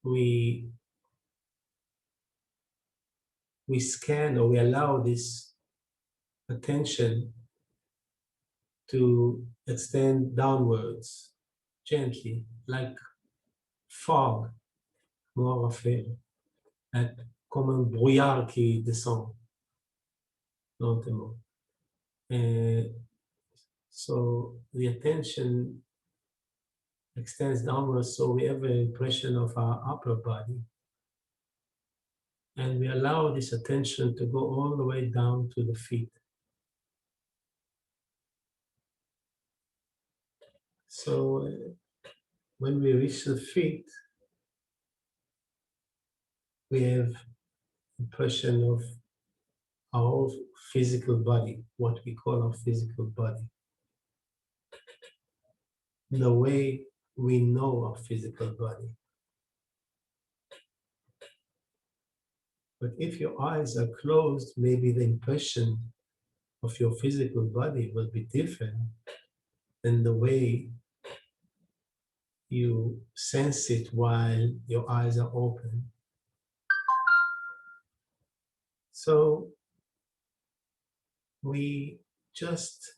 we scan, or we allow this attention to extend downwards gently, like fog, more affaire, comme un brouillard qui descend lentement. And so the attention extends downwards, so we have an impression of our upper body. And we allow this attention to go all the way down to the feet. So when we reach the feet, we have impression of our whole physical body, what we call our physical body. The way we know our physical body. But if your eyes are closed, maybe the impression of your physical body will be different than the way you sense it while your eyes are open. So we just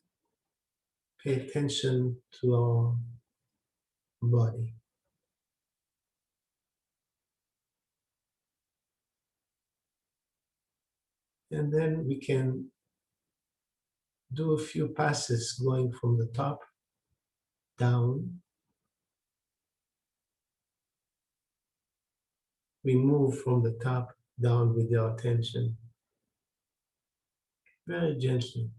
pay attention to our body. And then we can do a few passes going from the top down. We move from the top down with our attention, very gently.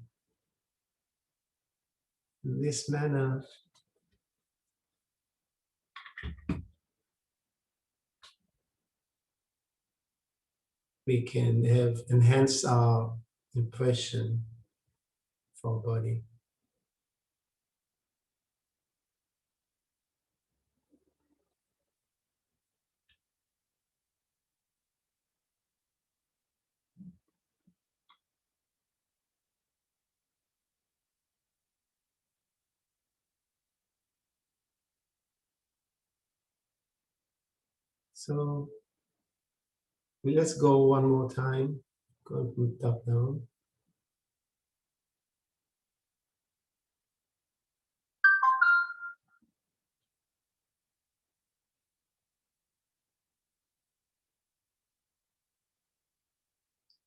In this manner, we can enhance our impression of our body. So let's go one more time, going from top down.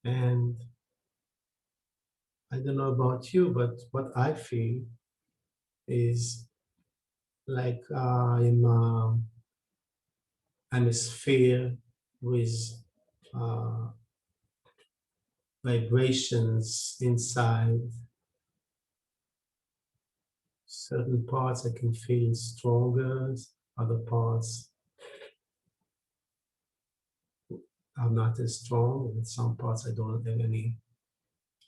And I don't know about you, but what I feel is like I'm a sphere with vibrations inside. Certain parts I can feel stronger, other parts are not as strong, and some parts I don't have any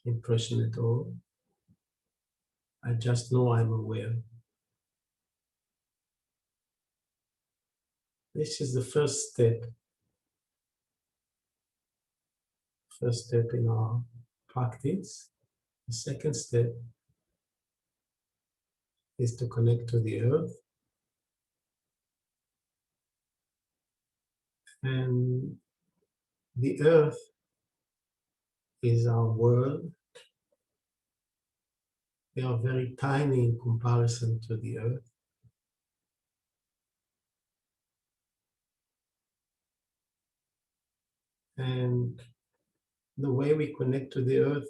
impression at all. I just know I'm aware. This is the first step in our practice. The second step is to connect to the earth. And the earth is our world. We are very tiny in comparison to the earth. And the way we connect to the earth,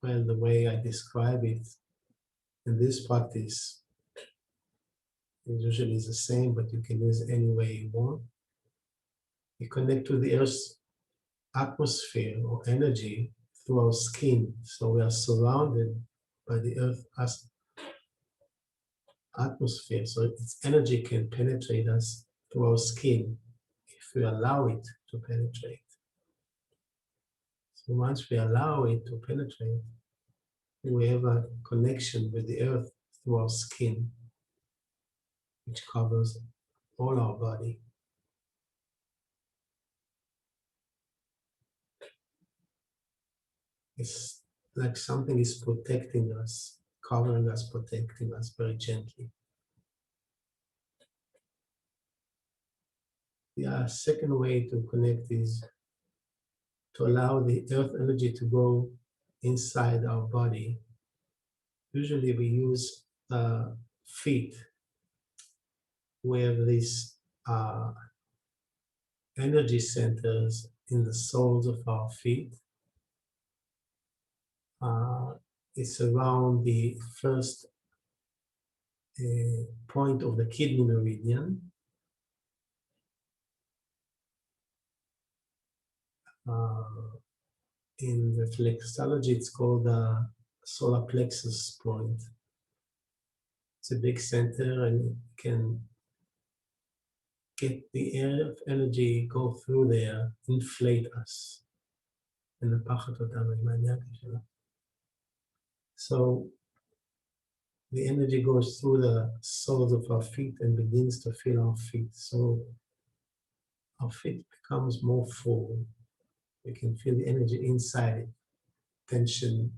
well, the way I describe it in this practice, it usually is the same, but you can use any way you want. We connect to the earth's atmosphere or energy through our skin. So we are surrounded by the earth's atmosphere. So its energy can penetrate us through our skin if we allow it to penetrate. So once we allow it to penetrate, we have a connection with the earth through our skin, which covers all our body. It's like something is protecting us, covering us, protecting us very gently. The second way to connect is to allow the earth energy to go inside our body. Usually we use feet where these energy centers in the soles of our feet. It's around the first point of the kidney meridian. In reflexology, it's called the solar plexus point. It's a big center and it can get the air of energy go through there, inflate us. So the energy goes through the soles of our feet and begins to fill our feet. So our feet becomes more full. We can feel the energy inside it, tension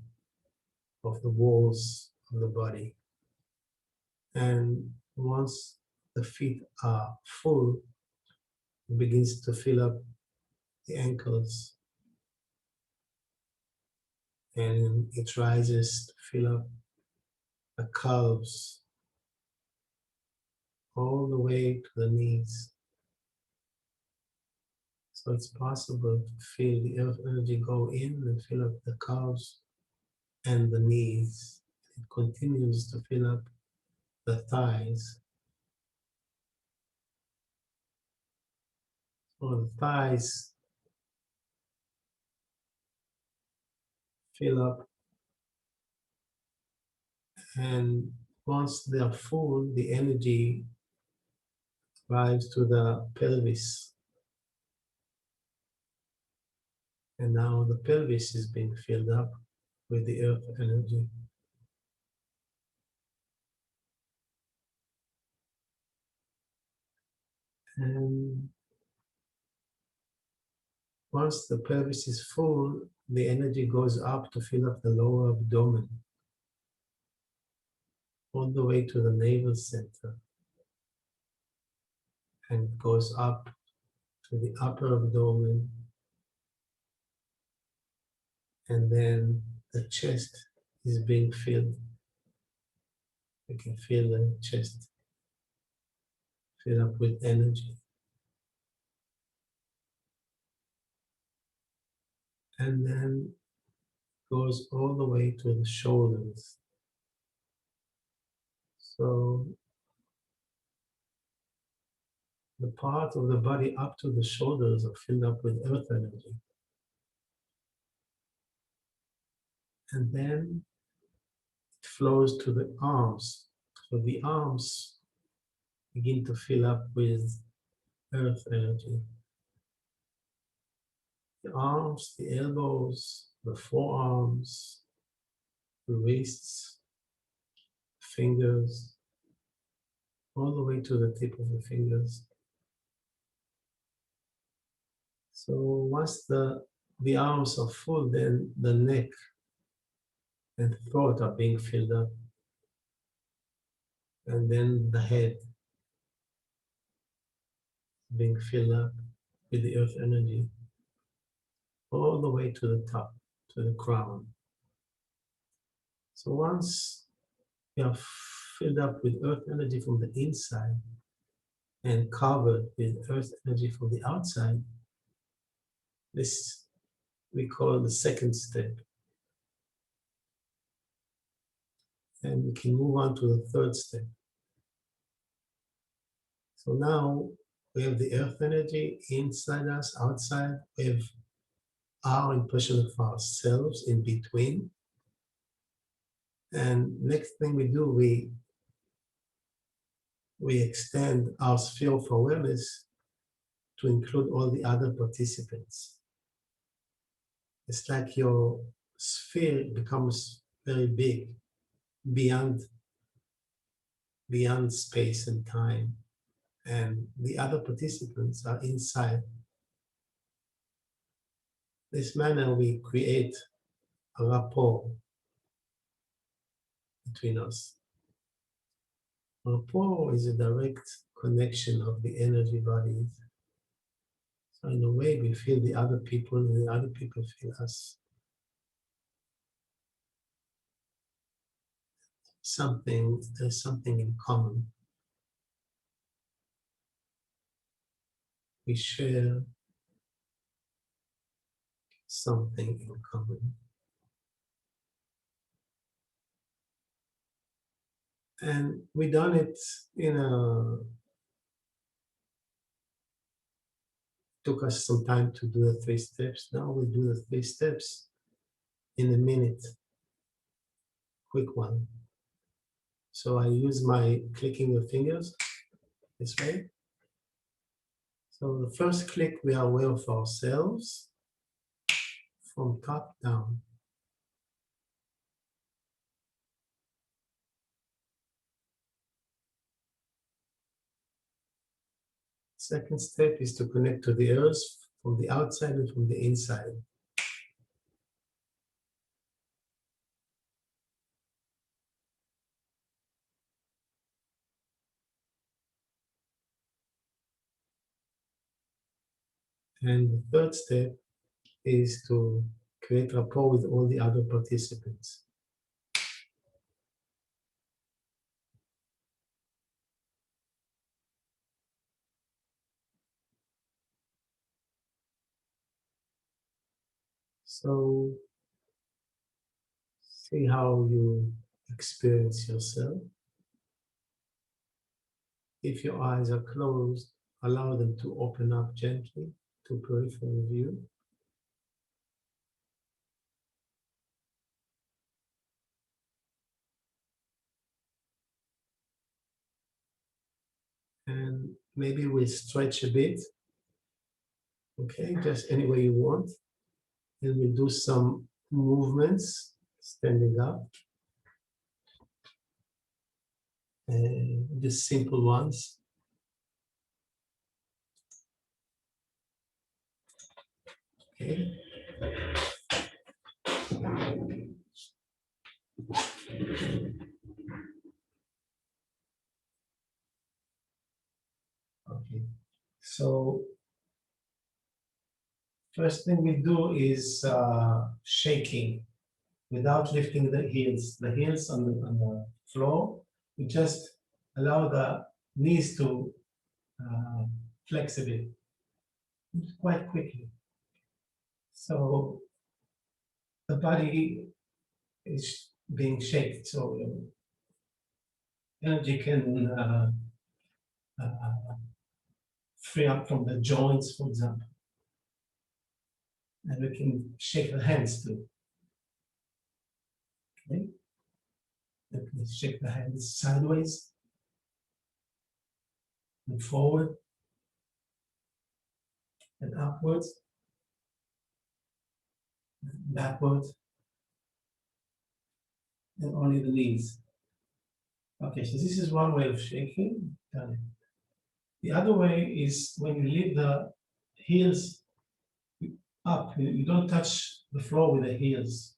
of the walls of the body. And once the feet are full, it begins to fill up the ankles. And it rises to fill up the calves all the way to the knees. So it's possible to feel the earth energy go in and fill up the calves and the knees. It continues to fill up the thighs. So the thighs fill up, and once they are full, the energy arrives to the pelvis. And now the pelvis is being filled up with the earth energy. And once the pelvis is full, the energy goes up to fill up the lower abdomen, all the way to the navel center, and goes up to the upper abdomen, and then the chest is being filled. You can feel the chest fill up with energy. And then goes all the way to the shoulders. So the part of the body up to the shoulders are filled up with earth energy. And then it flows to the arms. So the arms begin to fill up with earth energy. The arms, the elbows, the forearms, the wrists, fingers, all the way to the tip of the fingers. So once the arms are full, then the neck and throat are being filled up. And then the head being filled up with the earth energy all the way to the top, to the crown. So once you are filled up with earth energy from the inside and covered with earth energy from the outside, this we call the second step. And we can move on to the third step. So now we have the earth energy inside us, outside. We have our impression of ourselves in between. And next thing we do, we extend our sphere of awareness to include all the other participants. It's like your sphere becomes very big, beyond space and time. And the other participants are inside. This manner we create a rapport between us. Rapport is a direct connection of the energy bodies In a way, we feel the other people, and the other people feel us. There's something in common. We share something in common. And we done it took us some time to do the 3 steps. Now we do the 3 steps in a minute, quick one. So I use my clicking the fingers this way. So the first click, we are aware of ourselves from top down. Second step is to connect to the earth from the outside and from the inside. And the third step is to create rapport with all the other participants. So see how you experience yourself. If your eyes are closed, allow them to open up gently to peripheral view. And maybe we stretch a bit, okay, just any way you want. And we'll do some movements, standing up, and the simple ones. Okay. Okay. So first thing we do is shaking without lifting the heels. The heels on the floor. We just allow the knees to flex a bit, quite quickly. So the body is being shaken. So energy can free up from the joints, for example. And we can shake the hands too. Okay? We can shake the hands sideways and forward and upwards and backwards and only the knees. Okay, so this is one way of shaking. Done it. The other way is when you leave the heels up, you don't touch the floor with the heels.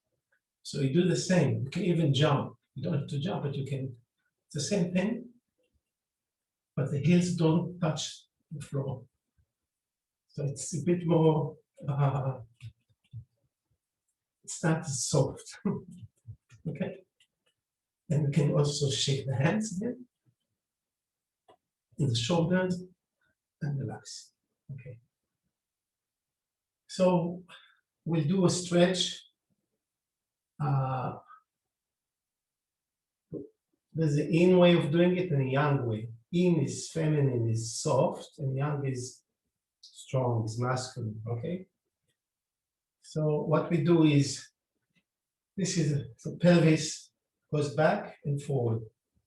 So you do the same. You can even jump. You don't have to jump, but you can. It's the same thing, but the heels don't touch the floor. So it's a bit more, it's not as soft. Okay. And we can also shake the hands again, in the shoulders, and relax. Okay. So we'll do a stretch. There's an in way of doing it and a yang way. In is feminine, is soft, and yang is strong, is masculine, okay? So what we do is, this is the pelvis goes back and forward.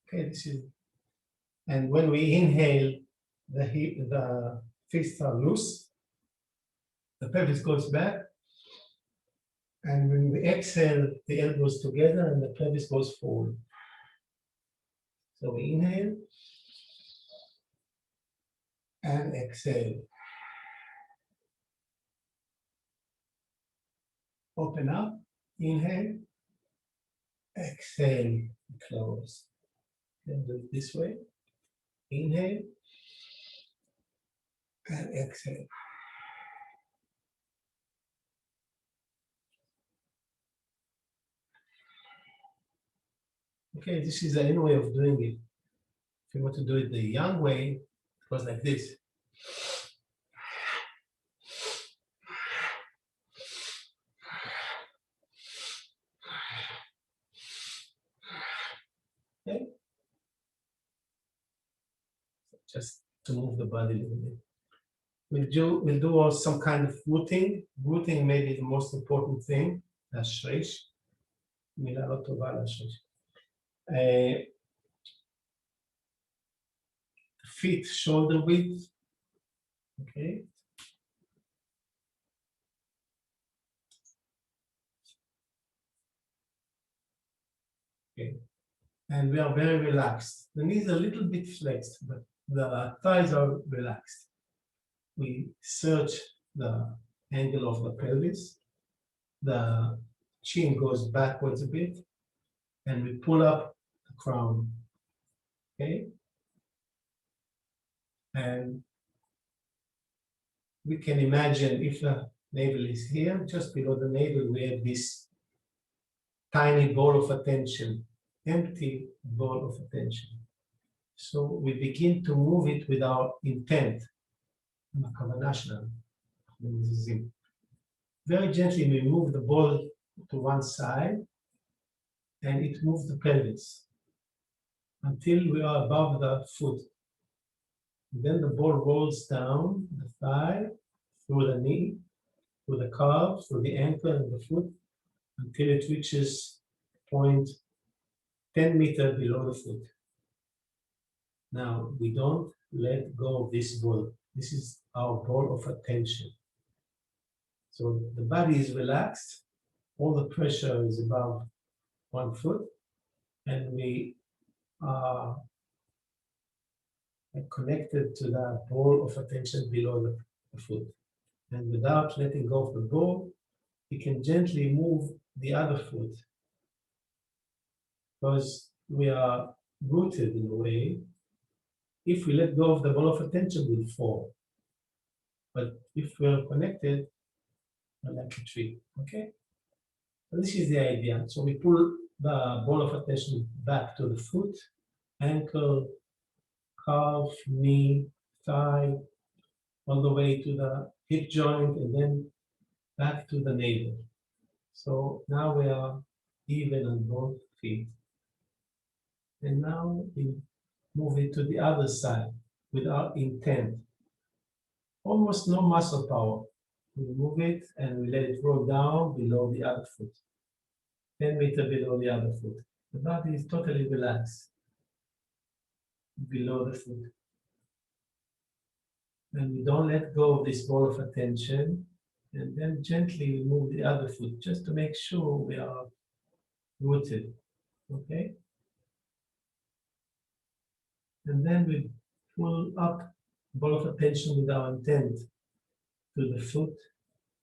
Okay, this is, and when we inhale, the fists are loose, the pelvis goes back, and when we exhale, the elbows together and the pelvis goes forward. So we inhale and exhale. Open up, inhale, exhale, close. Then do it this way. Inhale and exhale. Okay, this is any way of doing it. If you want to do it the young way, it goes like this. Okay, just to move the body a little bit. We'll do also some kind of rooting. Rooting may be the most important thing. להשריש. מילה לא טובה להשריש. Feet shoulder width. Okay. Okay. And we are very relaxed. The knees are a little bit flexed, but the thighs are relaxed. We search the angle of the pelvis. The chin goes backwards a bit, and we pull up the crown. Okay. And we can imagine if the navel is here, just below the navel, we have this tiny ball of attention, empty ball of attention. So we begin to move it with our intent. Very gently, we move the ball to one side, and it moves the pelvis until we are above the foot. Then the ball rolls down the thigh, through the knee, through the calf, through the ankle and the foot, until it reaches point 10 meters below the foot. Now, we don't let go of this ball. This is our ball of attention. So the body is relaxed, all the pressure is above 1 foot, and we are connected to the ball of attention below the foot. And without letting go of the ball, we can gently move the other foot, because we are rooted in a way. If we let go of the ball of attention, we'll fall. But if we're connected, we're like a tree, okay? So this is the idea. So we pull the ball of attention back to the foot, ankle, calf, knee, thigh, all the way to the hip joint, and then back to the navel. So now we are even on both feet. And now we move it to the other side without intent. Almost no muscle power. We move it and we let it roll down below the other foot. 10 meters below the other foot. The body is totally relaxed below the foot. And we don't let go of this ball of attention. And then gently we move the other foot just to make sure we are rooted. Okay? And then we pull up ball of attention with our intent to the foot,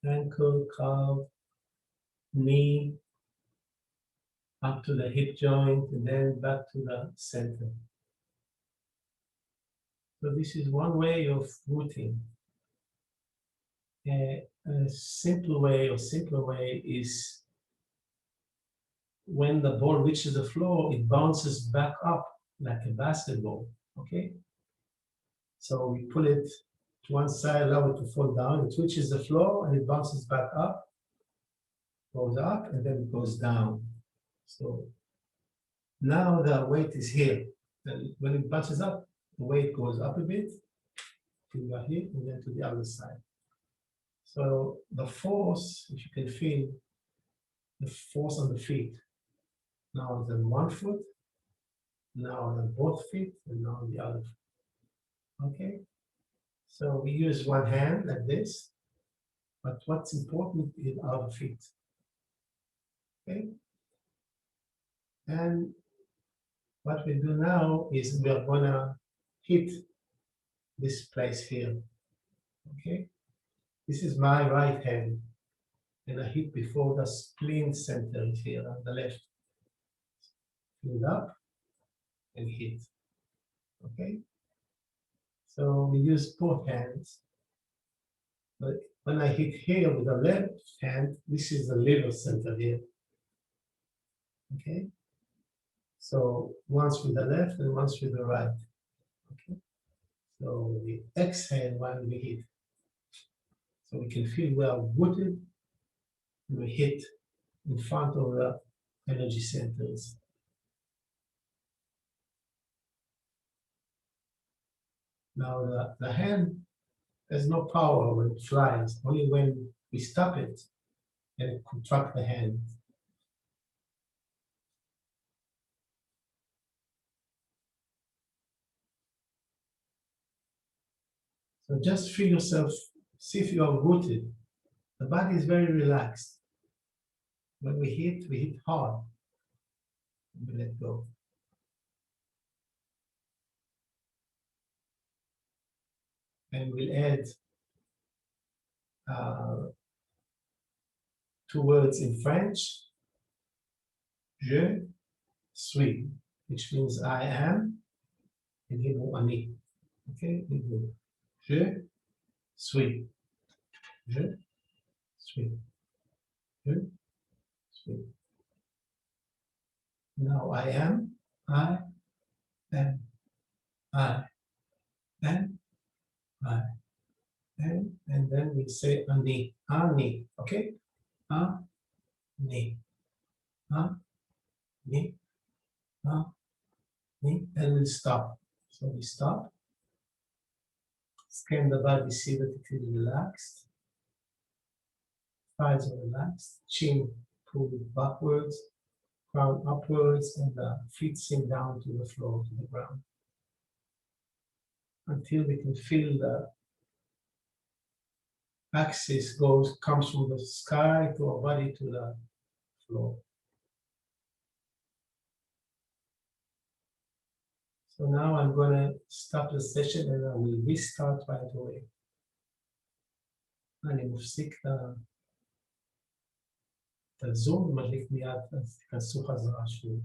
ankle, calf, knee, up to the hip joint, and then back to the center. So this is one way of rooting. A simple way or simpler way is when the ball reaches the floor, it bounces back up like a basketball, okay? So we pull it to one side, allow it to fall down, it reaches the floor and it bounces back up, goes up, and then it goes down. So now the weight is here. And when it bounces up, the weight goes up a bit, to here, and then to the other side. So the force, if you can feel the force on the feet, now on one foot, now on both feet, and now on the other foot. Okay? So we use one hand like this, but what's important is our feet. Okay? And what we do now is we are gonna hit this place here. Okay? This is my right hand, and I hit before the spleen center is here on the left. Feel up and hit. Okay? So we use both hands. But when I hit here with the left hand, this is the liver center here. Okay? So once with the left and once with the right. Okay. So we exhale while we hit. So we can feel we are rooted and we hit in front of the energy centers. Now the hand has no power when it flies, only when we stop it and contract the hand. So just feel yourself, see if you are rooted. The body is very relaxed. When we hit hard. We let go. And we'll add 2 words in French. Je suis, which means I am. In Hebrew, ani. Okay, in Hebrew. Je suis. Je suis. Je suis. Now I am. I am. I am. I am. And then we say ani. Ani. Okay? Ani. Ani. Ani. And we'll stop. So we stop. Scan the body, see that it is relaxed. Thighs are relaxed. Chin pulled backwards. Crown upwards, and the feet sink down to the floor, to the ground. Until we can feel the axis comes from the sky to our body to the floor. So now I'm going to stop the session and I will restart right away. אני מפסיק את הזום ומדליק מיד, אז תיכנסו חזרה שוב.